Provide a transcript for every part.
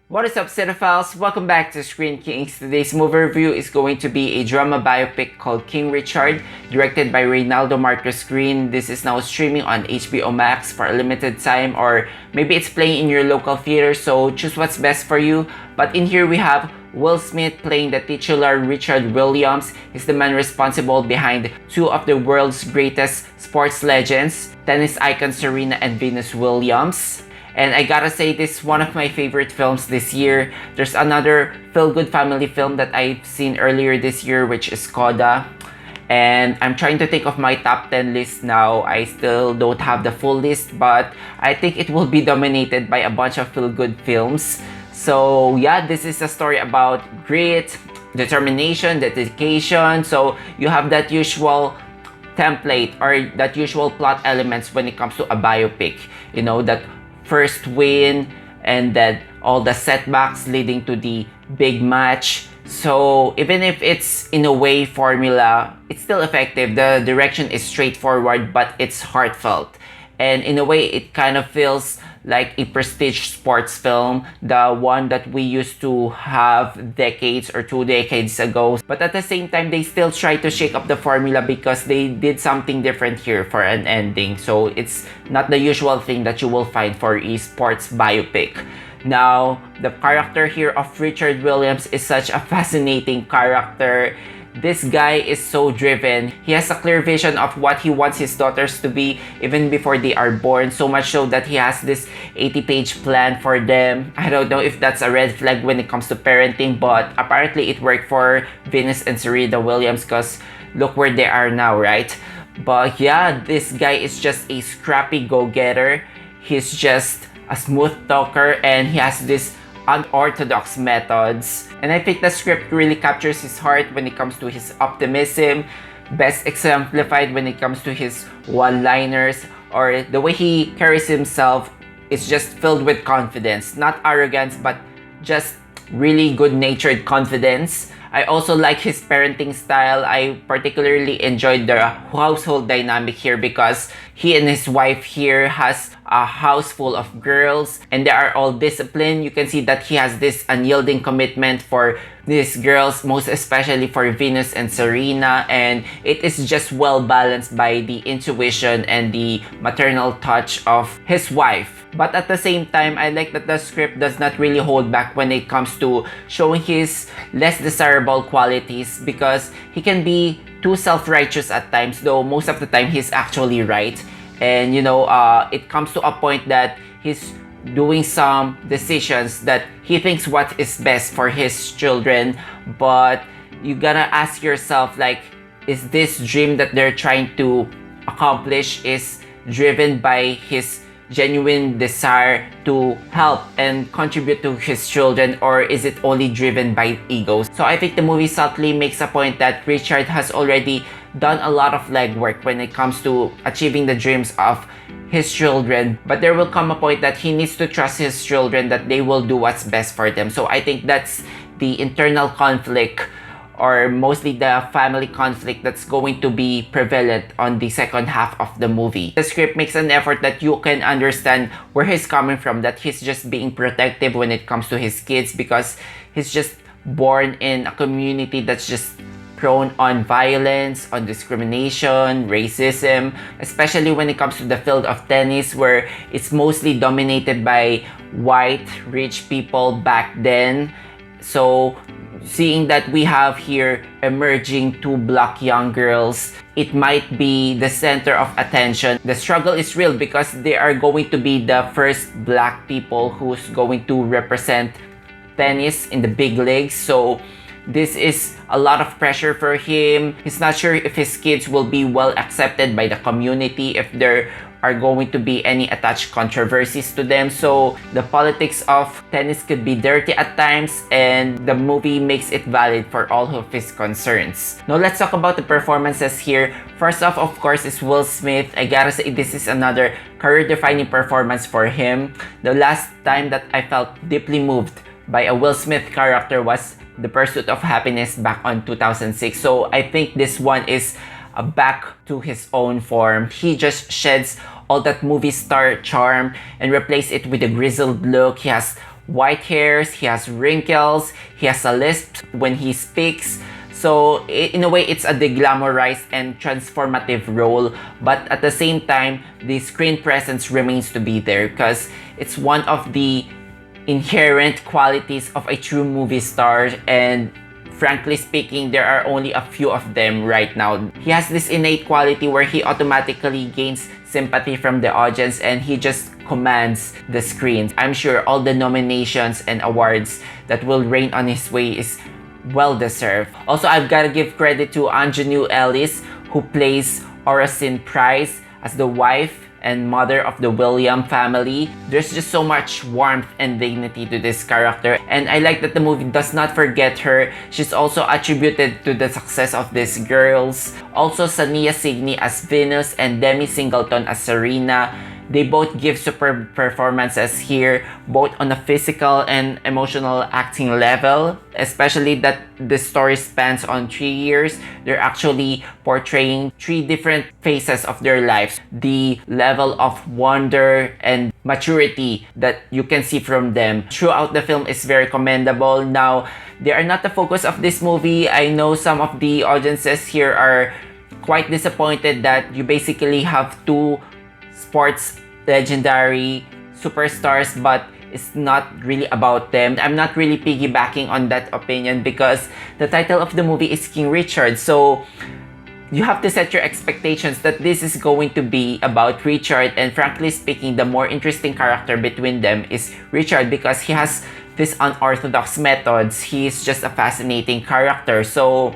What is up, cinephiles? Welcome back to Screen Kings. Today's movie review is going to be a drama biopic called King Richard, directed by Reinaldo Marcus Green. This is now streaming on HBO Max for a limited time, or maybe it's playing in your local theater, so choose what's best for you. But in here we have Will Smith playing the titular Richard Williams. He's the man responsible behind two of the world's greatest sports legends, tennis icon Serena and Venus Williams. And I gotta say, this is one of my favorite films this year. There's another feel-good family film that I've seen earlier this year, which is Coda. And I'm trying to think of my top 10 list now. I still don't have the full list, but I think it will be dominated by a bunch of feel-good films. So yeah, this is a story about grit, determination, dedication. So you have that usual template or that usual plot elements when it comes to a biopic. You know, that first win and then all the setbacks leading to the big match. So even if it's in a way formula, it's still effective. The direction is straightforward, but it's heartfelt. And in a way, it kind of feels like a prestige sports film, the one that we used to have decades or 2 decades ago. But at the same time, they still try to shake up the formula because they did something different here for an ending. So it's not the usual thing that you will find for a sports biopic. Now, the character here of Richard Williams is such a fascinating character. This guy is so driven. He has a clear vision of what he wants his daughters to be even before they are born. So much so that he has this 80-page plan for them. I don't know if that's a red flag when it comes to parenting, but apparently it worked for Venus and Serena Williams because look where they are now, right? But yeah, this guy is just a scrappy go-getter. He's just a smooth talker and he has this unorthodox methods. And I think the script really captures his heart when it comes to his optimism, best exemplified when it comes to his one-liners, or the way he carries himself is just filled with confidence. Not arrogance, but just really good-natured confidence. I also like his parenting style. I particularly enjoyed the household dynamic here because he and his wife here has a house full of girls and they are all disciplined. You can see that he has this unyielding commitment for these girls, most especially for Venus and Serena, and it is just well balanced by the intuition and the maternal touch of his wife. But at the same time, I like that the script does not really hold back when it comes to showing his less desirable qualities because he can be too self-righteous at times, though most of the time he's actually right. And you know, it comes to a point that he's doing some decisions that he thinks what is best for his children, but you gotta ask yourself, like, is this dream that they're trying to accomplish is driven by his genuine desire to help and contribute to his children, or is it only driven by egos? So I think the movie subtly makes a point that Richard has already done a lot of legwork when it comes to achieving the dreams of his children, but there will come a point that he needs to trust his children that they will do what's best for them. So I think that's the internal conflict, or mostly the family conflict, that's going to be prevalent on the second half of the movie. The script makes an effort that you can understand where he's coming from, that he's just being protective when it comes to his kids because he's just born in a community that's just prone on violence, on discrimination, racism, especially when it comes to the field of tennis where it's mostly dominated by white, rich people back then. So seeing that we have here emerging two black young girls, it might be the center of attention. The struggle is real because they are going to be the first black people who's going to represent tennis in the big leagues. So this is a lot of pressure for him. He's not sure if his kids will be well accepted by the community, if there are going to be any attached controversies to them. So the politics of tennis could be dirty at times, and the movie makes it valid for all of his concerns. Now let's talk about the performances here. First off, of course, is Will Smith. I gotta say, this is another career-defining performance for him. The last time that I felt deeply moved by a Will Smith character was The Pursuit of Happiness back on 2006. So I think this one is back to his own form. He just sheds all that movie star charm and replaces it with a grizzled look. He has white hairs, he has wrinkles, he has a lisp when he speaks. So in a way, it's a deglamorized and transformative role, but at the same time, the screen presence remains to be there because it's one of the inherent qualities of a true movie star, and frankly speaking, there are only a few of them right now. He has this innate quality where he automatically gains sympathy from the audience and he just commands the screen. I'm sure all the nominations and awards that will rain on his way is well deserved. Also, I've got to give credit to Aunjanue Ellis, who plays Oracene Price as the wife and mother of the William family. There's just so much warmth and dignity to this character, and I like that the movie does not forget her. She's also attributed to the success of these girls. Also, Saniyya Sidney as Venus and Demi Singleton as Serena. They both give superb performances here, both on a physical and emotional acting level, especially that the story spans on 3 years. They're actually portraying 3 different phases of their lives. The level of wonder and maturity that you can see from them throughout the film is very commendable. Now, they are not the focus of this movie. I know some of the audiences here are quite disappointed that you basically have 2 sports legendary superstars, but it's not really about them. I'm not really piggybacking on that opinion because the title of the movie is King Richard, so you have to set your expectations that this is going to be about Richard, and frankly speaking, the more interesting character between them is Richard because he has these unorthodox methods. He's just a fascinating character. So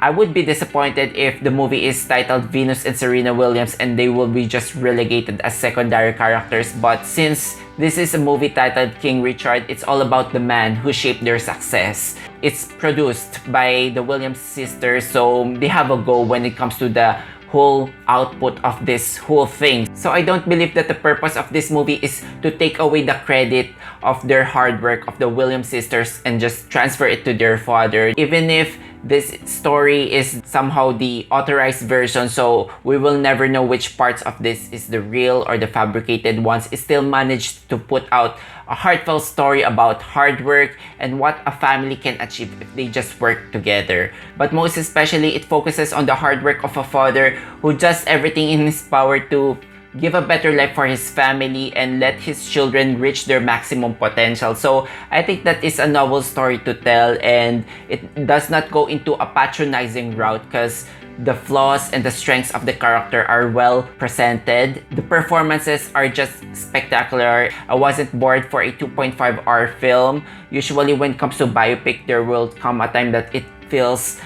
I would be disappointed if the movie is titled Venus and Serena Williams and they will be just relegated as secondary characters. But since this is a movie titled King Richard, it's all about the man who shaped their success. It's produced by the Williams sisters, so they have a go when it comes to the whole output of this whole thing. So I don't believe that the purpose of this movie is to take away the credit of their hard work of the Williams sisters and just transfer it to their father. Even if this story is somehow the authorized version, so we will never know which parts of this is the real or the fabricated ones, it still managed to put out a heartfelt story about hard work and what a family can achieve if they just work together. But most especially, it focuses on the hard work of a father who does everything in his power to give a better life for his family and let his children reach their maximum potential. So I think that is a novel story to tell, and it does not go into a patronizing route because the flaws and the strengths of the character are well presented. The performances are just spectacular. I wasn't bored for a 2.5-hour film. Usually when it comes to biopic, there will come a time that it feels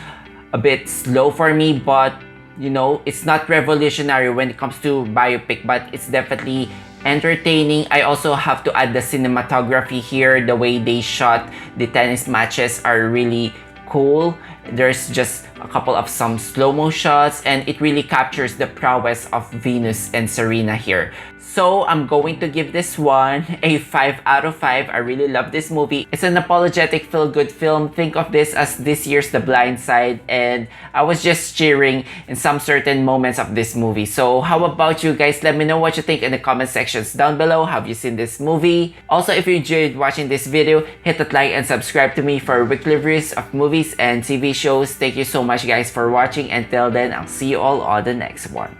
a bit slow for me, but you know, it's not revolutionary when it comes to biopic, but it's definitely entertaining. I also have to add the cinematography here. The way they shot the tennis matches are really cool. There's just a couple of some slow-mo shots, and it really captures the prowess of Venus and Serena here. So I'm going to give this one a 5 out of 5. I really love this movie. It's an apologetic feel-good film. Think of this as this year's The Blind Side, and I was just cheering in some certain moments of this movie. So how about you guys? Let me know what you think in the comment sections down below. Have you seen this movie? Also, if you enjoyed watching this video, hit that like and subscribe to me for weekly reviews of movies and TV shows. Thank you so much guys for watching. Until then, I'll see you all on the next one.